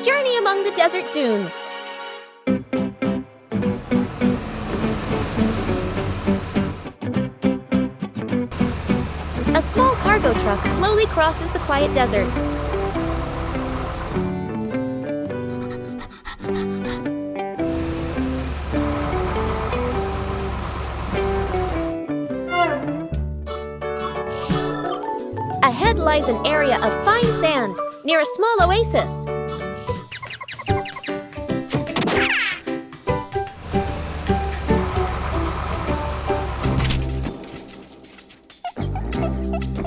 journey among the desert dunes. A small cargo truck slowly crosses the quiet desert. Ahead lies an area of fine sand near a small oasis.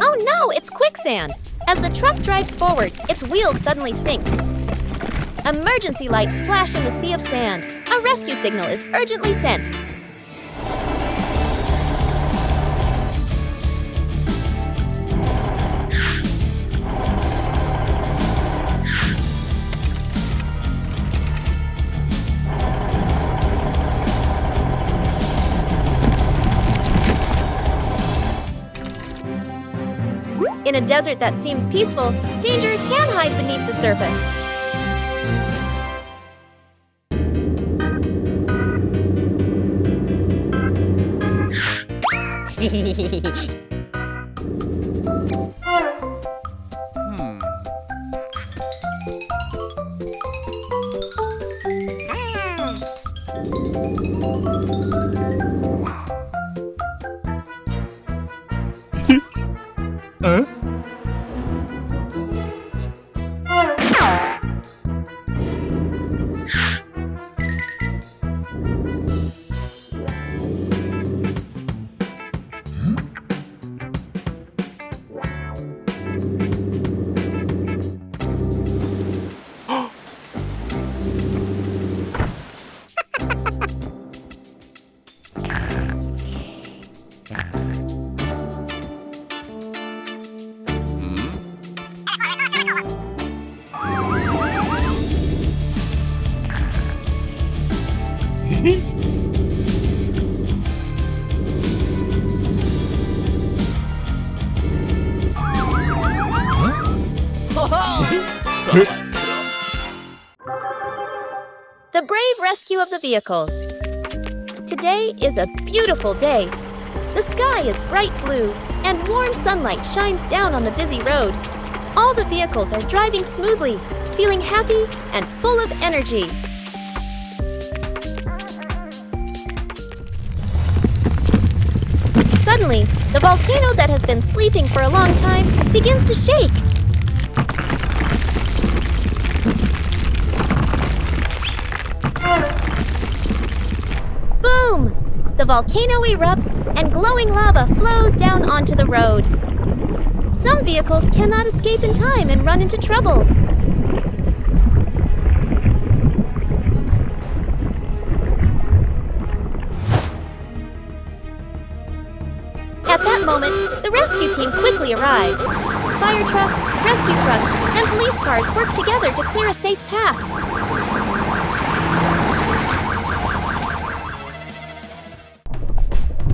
Oh no, it's quicksand! As the truck drives forward, its wheels suddenly sink. Emergency lights flash in the sea of sand. A rescue signal is urgently sent. In a desert that seems peaceful, danger can hide beneath the surface. The brave rescue of the vehicles. Today is a beautiful day. The sky is bright blue, and warm sunlight shines down on the busy road. All the vehicles are driving smoothly, feeling happy and full of energy. Suddenly, the volcano that has been sleeping for a long time begins to shake. Boom! The volcano erupts and glowing lava flows down onto the road. Some vehicles cannot escape in time and run into trouble. At that moment, the rescue team quickly arrives. Fire trucks, rescue trucks, and police cars work together to clear a safe path.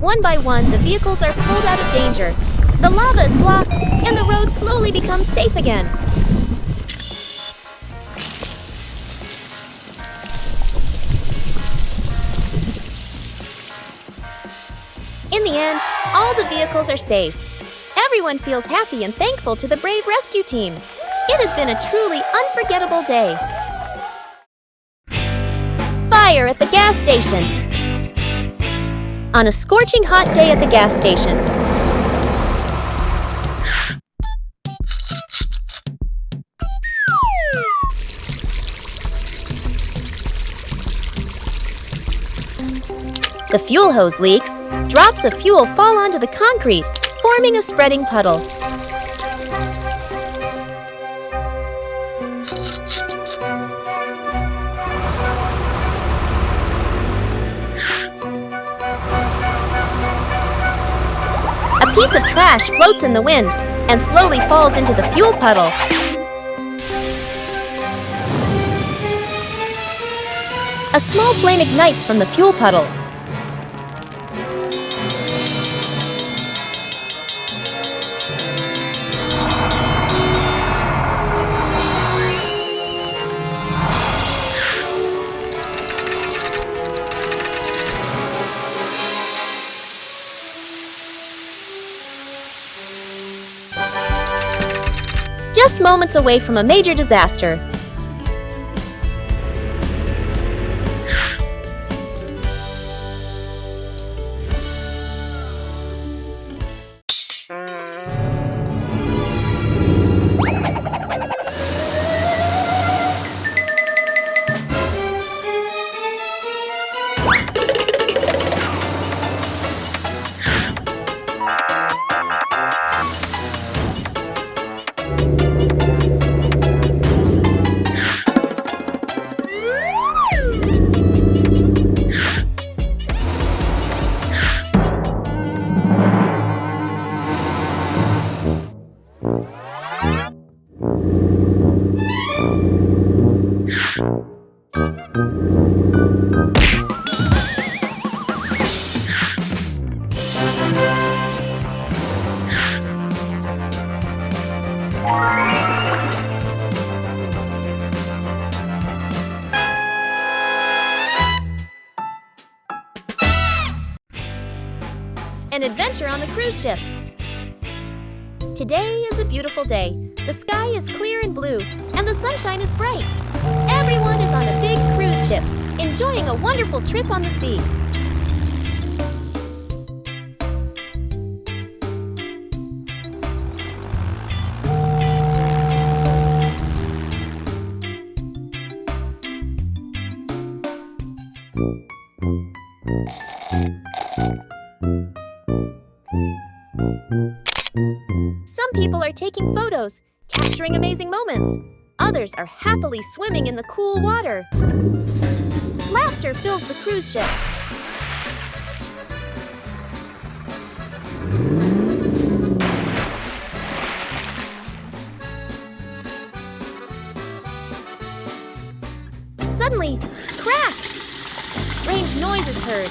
One by one, the vehicles are pulled out of danger. The lava is blocked, and the road slowly becomes safe again. In the end, all the vehicles are safe. Everyone feels happy and thankful to the brave rescue team. It has been a truly unforgettable day. Fire at the gas station. On a scorching hot day at the gas station. The fuel hose leaks. Drops of fuel fall onto the concrete, forming a spreading puddle. A piece of trash floats in the wind and slowly falls into the fuel puddle. A small flame ignites from the fuel puddle. just moments away from a major disaster. An adventure on the cruise ship. Today is a beautiful day. The sky is clear and blue, and the sunshine is bright. Everyone is on a big cruise ship, enjoying a wonderful trip on the sea. Some people are taking photos, capturing amazing moments. Others are happily swimming in the cool water. Laughter fills the cruise ship. Suddenly, crack! Strange noise is heard.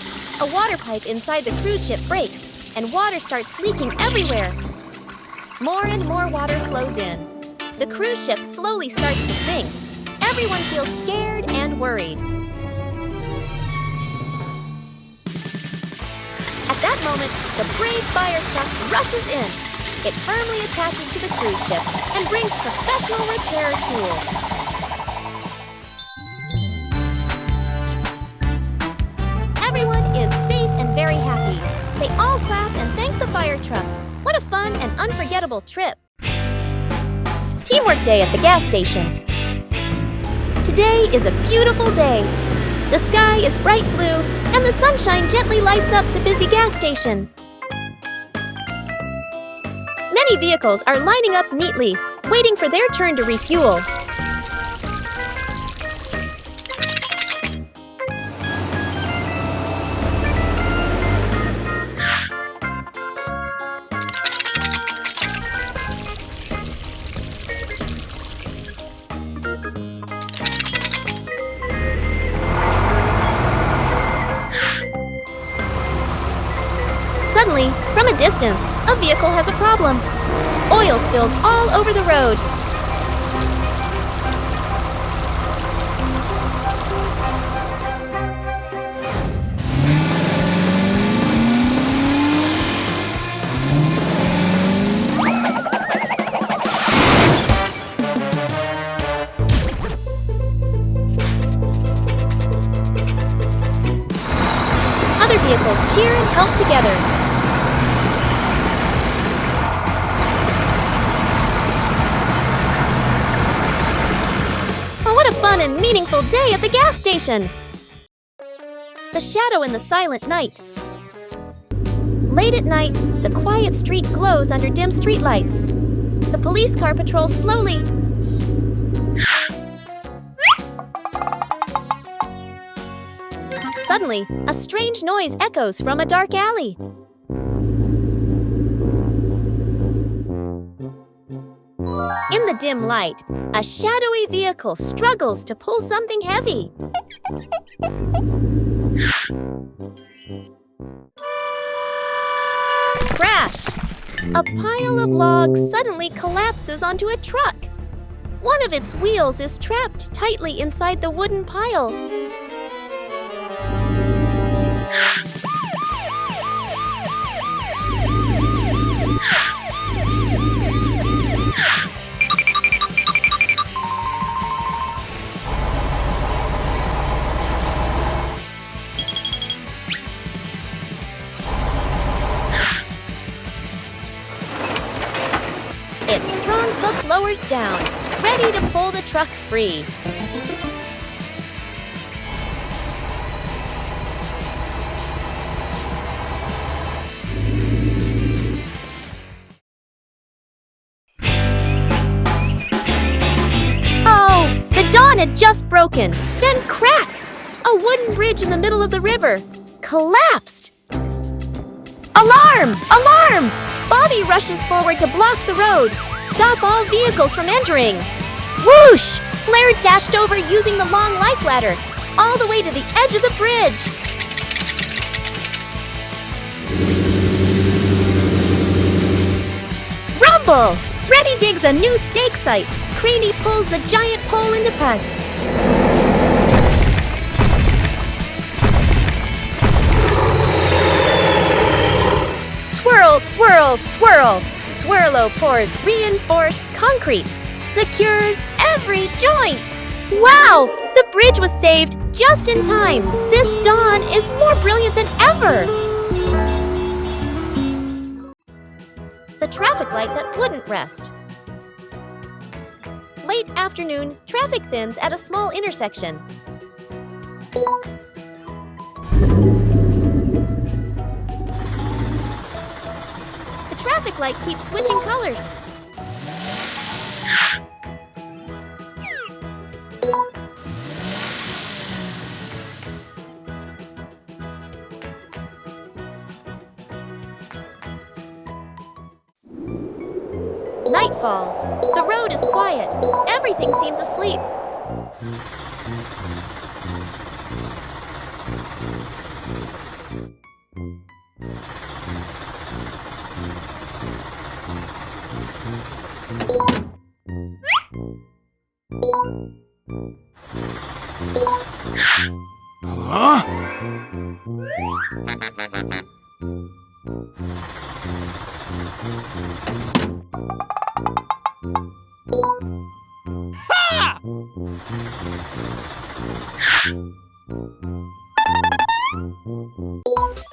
A water pipe inside the cruise ship breaks, and water starts leaking everywhere. More and more water flows in. The cruise ship slowly starts to sink. Everyone feels scared and worried. At that moment, the brave fire truck rushes in. It firmly attaches to the cruise ship and brings professional repair tools. Everyone is safe and very happy. They all clap and thank the fire truck. What a fun and unforgettable trip. Teamwork Day at the gas station. Today is a beautiful day. The sky is bright blue, and the sunshine gently lights up the busy gas station. Many vehicles are lining up neatly, waiting for their turn to refuel. Suddenly, from a distance, a vehicle has a problem. Oil spills all over the road. Other vehicles cheer and help together. What a fun and meaningful day at the gas station! The shadow in the silent night. Late at night, the quiet street glows under dim streetlights. The police car patrols slowly. Suddenly, a strange noise echoes from a dark alley. In the dim light, a shadowy vehicle struggles to pull something heavy. Crash! A pile of logs suddenly collapses onto a truck. One of its wheels is trapped tightly inside the wooden pile. flickers down, ready to pull the truck free. Oh, the dawn had just broken. Then crack! A wooden bridge in the middle of the river collapsed. Alarm! Alarm! Bobby rushes forward to block the road, stop all vehicles from entering. Whoosh! Flair dashed over using the long life ladder, all the way to the edge of the bridge. Rumble! Reddy digs a new stake site. Craney pulls the giant pole into pus. Swirl, swirl, swirl. Swirlo pours reinforced concrete, secures every joint. Wow! The bridge was saved just in time. This dawn is more brilliant than ever. The traffic light that wouldn't rest. Late afternoon, traffic thins at a small intersection. The traffic light keeps switching colors. Night falls. The road is quiet. Everything seems asleep.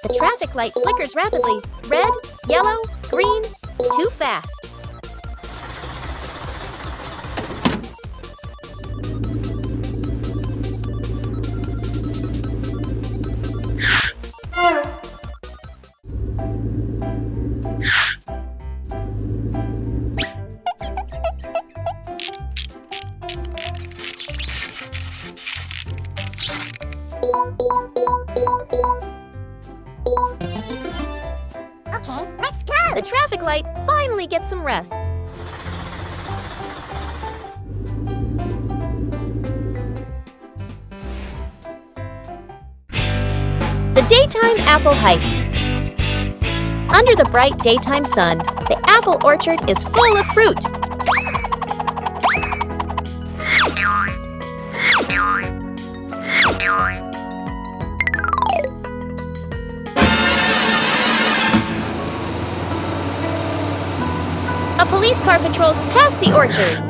The traffic light flickers rapidly. Red, yellow, green, too fast. Okay, let's go! The traffic light finally gets some rest. The daytime apple heist. Under the bright daytime sun, the apple orchard is full of fruit. A police car patrols past the orchard.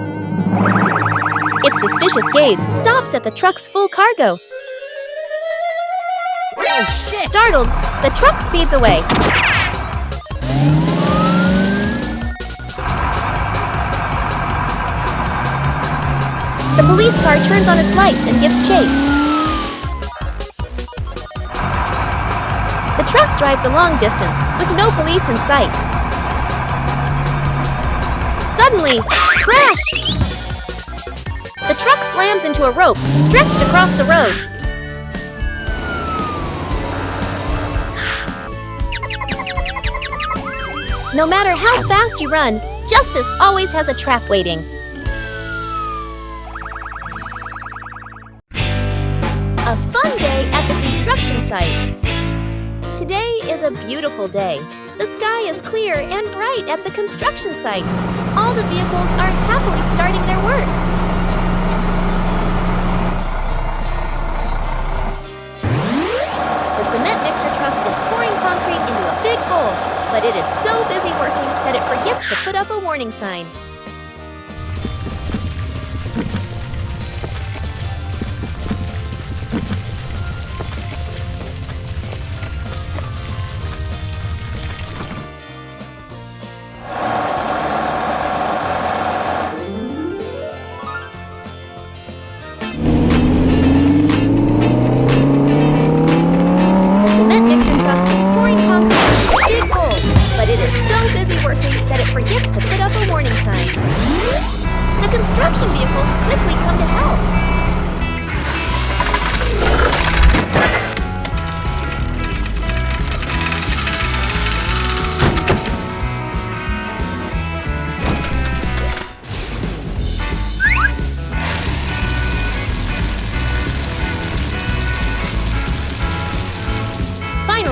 Its suspicious gaze stops at the truck's full cargo. Oh, shit! Startled, the truck speeds away. The police car turns on its lights and gives chase. The truck drives a long distance with no police in sight. Suddenly, crash! The truck slams into a rope stretched across the road. No matter how fast you run, justice always has a trap waiting. A fun day at the construction site. Today is a beautiful day. The sky is clear and bright at the construction site. All the vehicles are happily starting their work. The cement mixer truck is pouring concrete into a big hole, but it is so busy working that it forgets to put up a warning sign.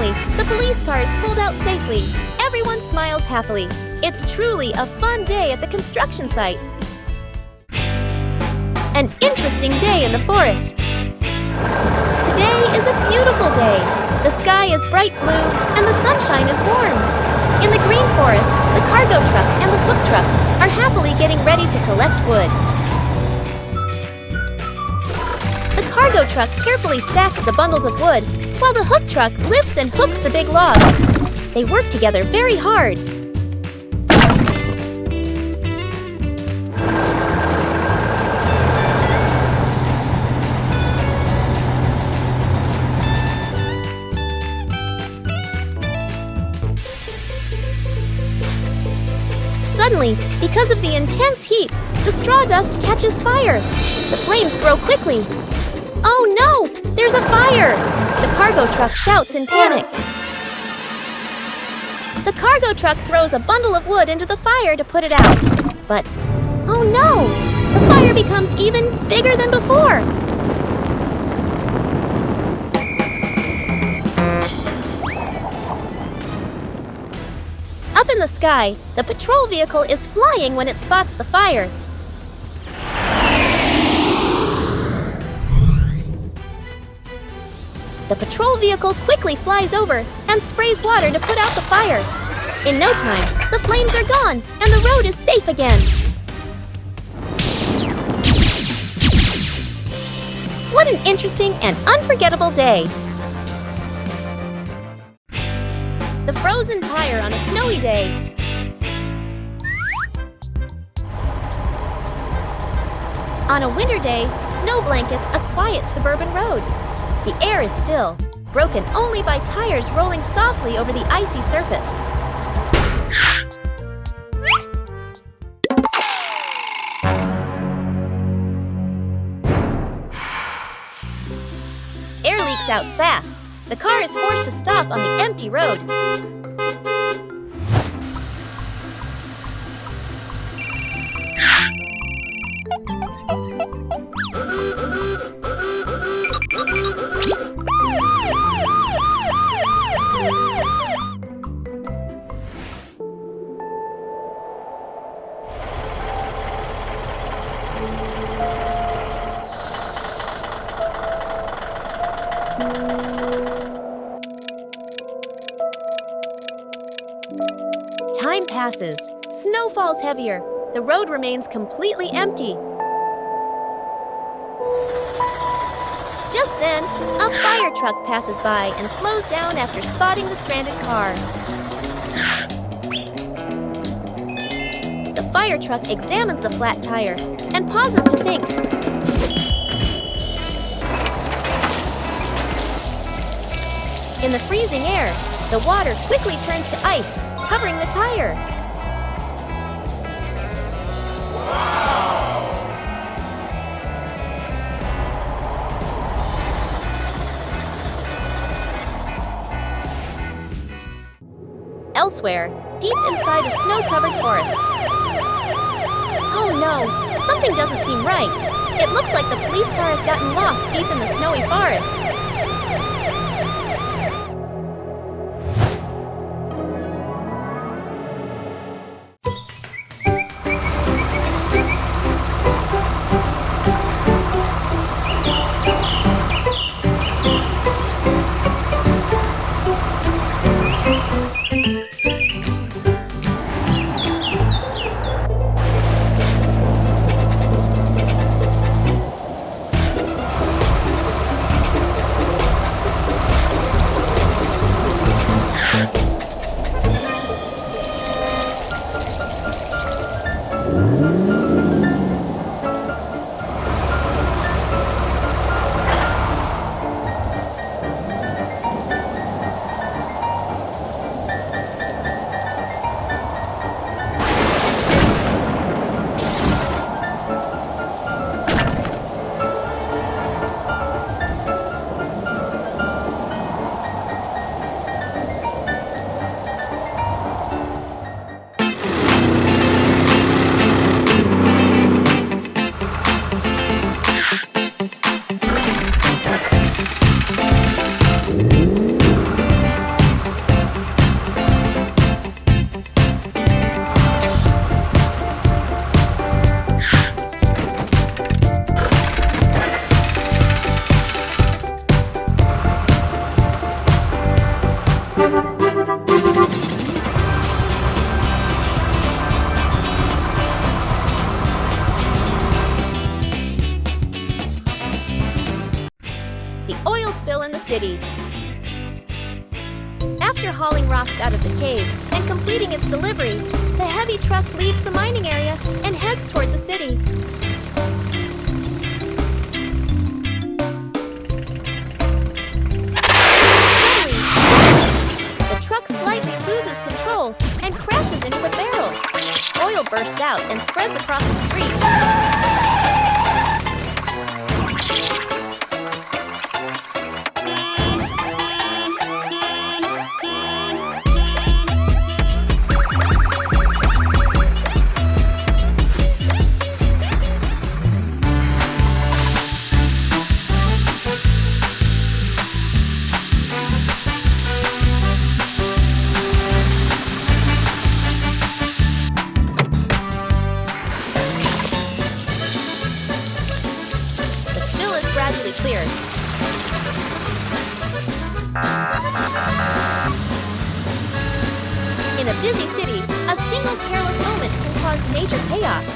Finally, the police car is pulled out safely. Everyone smiles happily. It's truly a fun day at the construction site. An interesting day in the forest. Today is a beautiful day. The sky is bright blue and the sunshine is warm. In the green forest, the cargo truck and the hook truck are happily getting ready to collect wood. The cargo truck carefully stacks the bundles of wood, while the hook truck lifts and hooks the big logs. They work together very hard. Suddenly, because of the intense heat, the straw dust catches fire. The flames grow quickly. Oh no! There's a fire! The cargo truck shouts in panic. The cargo truck throws a bundle of wood into the fire to put it out. But, oh no! The fire becomes even bigger than before. Up in the sky, the patrol vehicle is flying when it spots the fire. The patrol vehicle quickly flies over and sprays water to put out the fire. In no time, the flames are gone and the road is safe again. What an interesting and unforgettable day! The frozen tire on a snowy day. On a winter day, snow blankets a quiet suburban road. The air is still, broken only by tires rolling softly over the icy surface. Air leaks out fast. The car is forced to stop on the empty road. Time passes. Snow falls heavier. The road remains completely empty. Just then, a fire truck passes by and slows down after spotting the stranded car. The fire truck examines the flat tire and pauses to think. In the freezing air, the water quickly turns to ice, covering the tire. Elsewhere, deep inside a snow-covered forest. Oh no, something doesn't seem right. It looks like the police car has gotten lost deep in the snowy forest. the city. After hauling rocks out of the cave and completing its delivery, the heavy truck leaves the mining area and heads toward the city. Suddenly, the truck slightly loses control and crashes into the barrels. Oil bursts out and spreads across the street. Gradually cleared. In a busy city, a single careless moment can cause major chaos.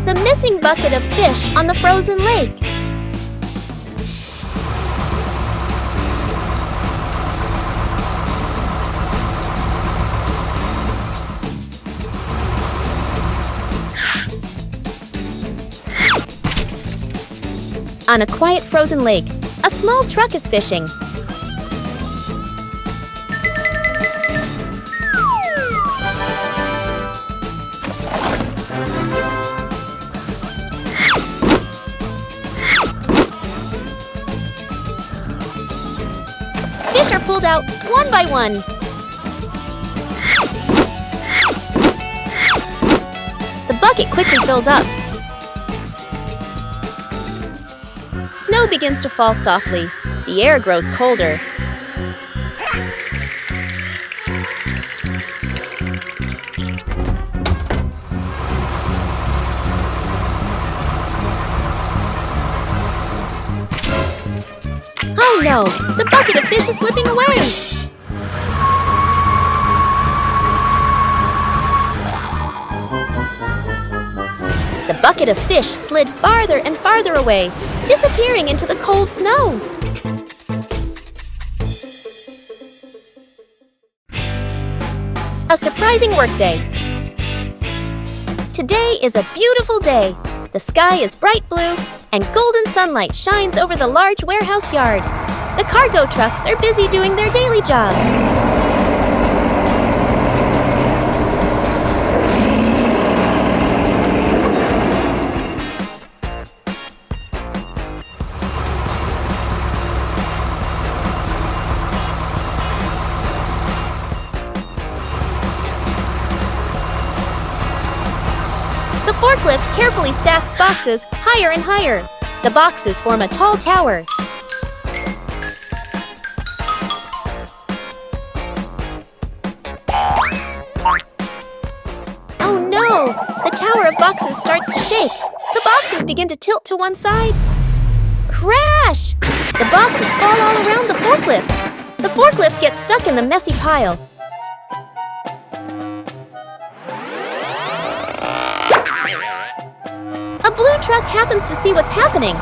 The missing bucket of fish on the frozen lake. On a quiet frozen lake, a small truck is fishing. Fish are pulled out one by one. The bucket quickly fills up. Snow begins to fall softly. The air grows colder. Oh no! The bucket of fish is slipping away! The bucket of fish slid farther and farther away, disappearing into the cold snow. A surprising workday. Today is a beautiful day. The sky is bright blue, and golden sunlight shines over the large warehouse yard. The cargo trucks are busy doing their daily jobs. The forklift carefully stacks boxes higher and higher. The boxes form a tall tower. Oh no! The tower of boxes starts to shake. The boxes begin to tilt to one side. Crash! The boxes fall all around the forklift. The forklift gets stuck in the messy pile. A blue truck happens to see what's happening.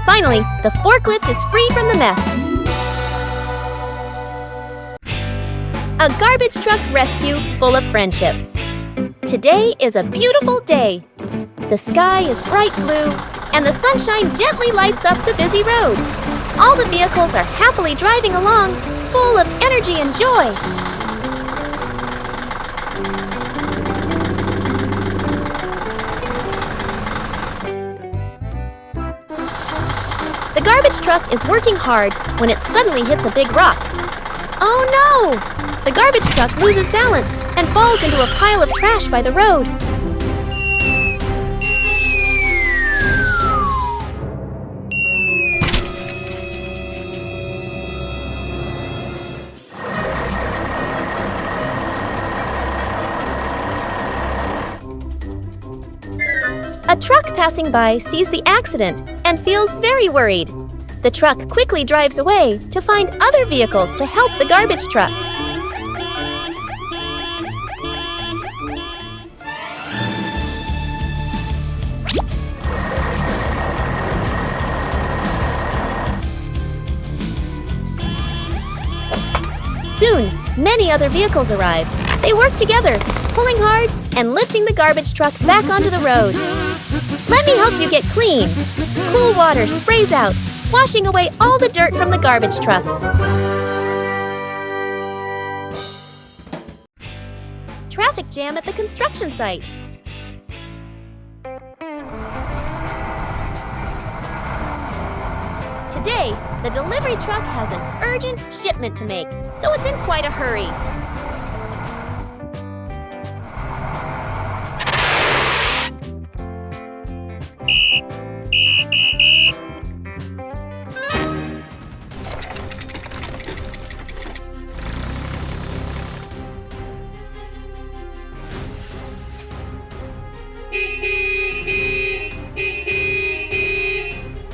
Finally, the forklift is free from the mess. A garbage truck rescue full of friendship. Today is a beautiful day. The sky is bright blue, and the sunshine gently lights up the busy road. All the vehicles are happily driving along, full of energy and joy. The garbage truck is working hard when it suddenly hits a big rock. Oh no! The garbage truck loses balance and falls into a pile of trash by the road. A truck passing by sees the accident and feels very worried. The truck quickly drives away to find other vehicles to help the garbage truck. Soon, many other vehicles arrive. They work together, pulling hard and lifting the garbage truck back onto the road. Let me help you get clean. Cool water sprays out, washing away all the dirt from the garbage truck. Traffic jam at the construction site. Today, the delivery truck has an urgent shipment to make, so it's in quite a hurry.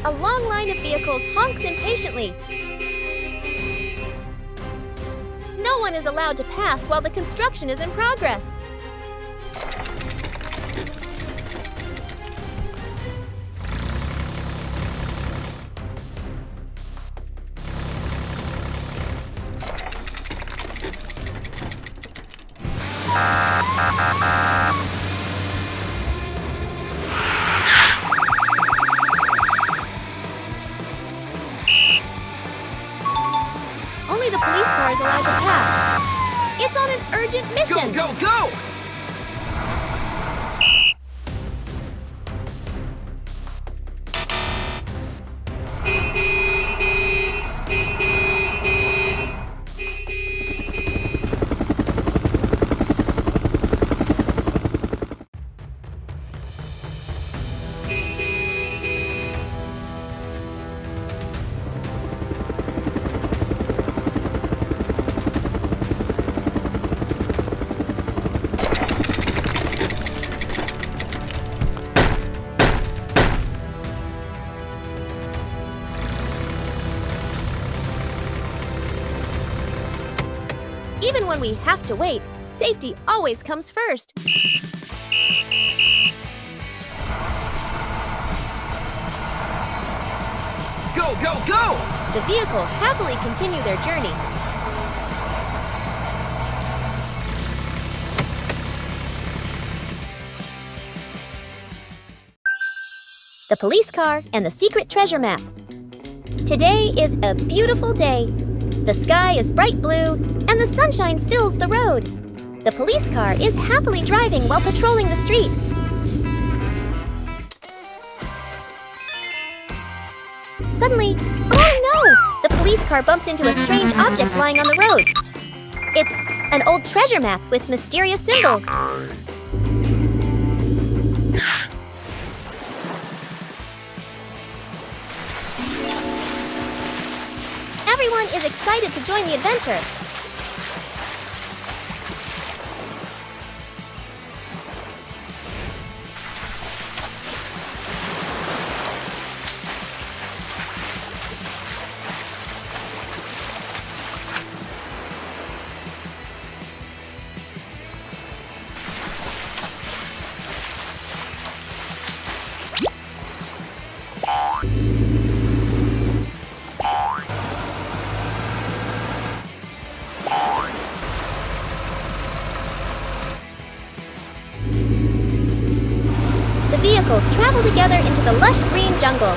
A long line of vehicles honks impatiently. No one is allowed to pass while the construction is in progress. Only the police car is allowed to pass. It's on an urgent mission. Go, go, go! Even when we have to wait, safety always comes first. Go, go, go! The vehicles happily continue their journey. The police car and the secret treasure map. Today is a beautiful day. The sky is bright blue, and the sunshine fills the road. The police car is happily driving while patrolling the street. Suddenly, oh no! The police car bumps into a strange object lying on the road. It's an old treasure map with mysterious symbols. Everyone is excited to join the adventure. Vehicles travel together into the lush green jungle.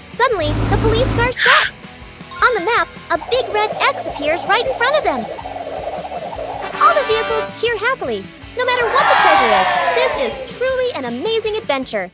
Suddenly, the police car stops. On the map, a big red X appears right in front of them. All the vehicles cheer happily. No matter what the treasure is, this is truly an amazing adventure.